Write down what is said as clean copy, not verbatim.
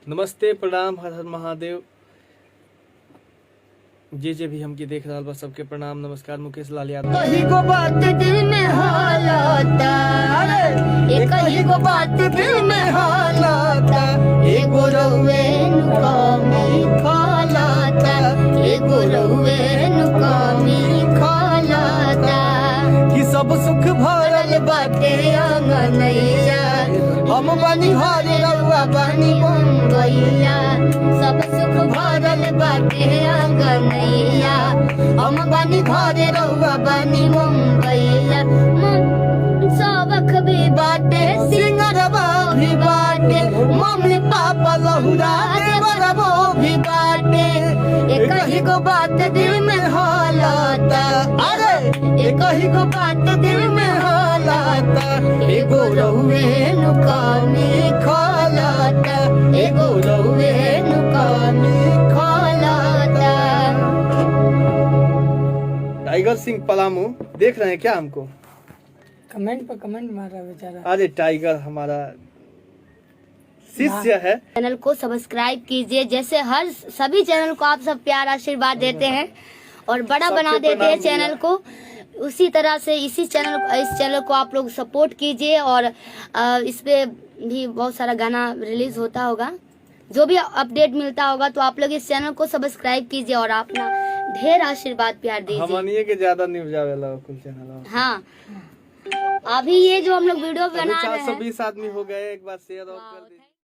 नमस्ते प्रणाम हर हर महादेव। जे भी हमके देख रहा बा सबके प्रणाम नमस्कार। मुकेश लाल यादव। कहीं को बात दिल में हालाता, कहीं को बात दिल में हालाता, एगो रहुए नुकामी खालाता, एगो रहुए नुकामी खालाता। कि सब सुख भरल बाटे आंगनैया, हम बनी हर रउआ बनी मुंबईया। सब सुख भरल बाटे आंगनैया, हम बनी घर रउआ बनी मुंबईया। सबक भी बाटे सिंगरवा भी बाटे, मम्मी पापा लहुरा देवरवो भी बाटे। एक ही को बात दिल में हालाता, अरे एक ही को बात दिल में हालाता, एगो रहुए नुकामी खालाता, एगो रहुए नुकामी खालाता। टाइगर सिंह पलामू देख रहे हैं क्या हमको? कमेंट पर कमेंट मार रहा है बेचारा। अरे टाइगर हमारा शिष्य है। चैनल को सब्सक्राइब कीजिए, जैसे हर सभी चैनल को आप सब प्यार आशीर्वाद देते हैं और बड़ा बना देते हैं चैनल को, उसी तरह से इस चैनल को आप लोग सपोर्ट कीजिए। और इस पे भी बहुत सारा गाना रिलीज होता होगा, जो भी अपडेट मिलता होगा तो आप लोग इस चैनल को सब्सक्राइब कीजिए और अपना ढेर आशीर्वाद प्यार दीजिए। हमनिए के ज्यादा न्यूज आवेला कुल चैनल। हाँ, अभी ये जो हम लोग वीडियो बना रहे हैं 420 आदमी हो गए, एक बार शेयर और कर दीजिए।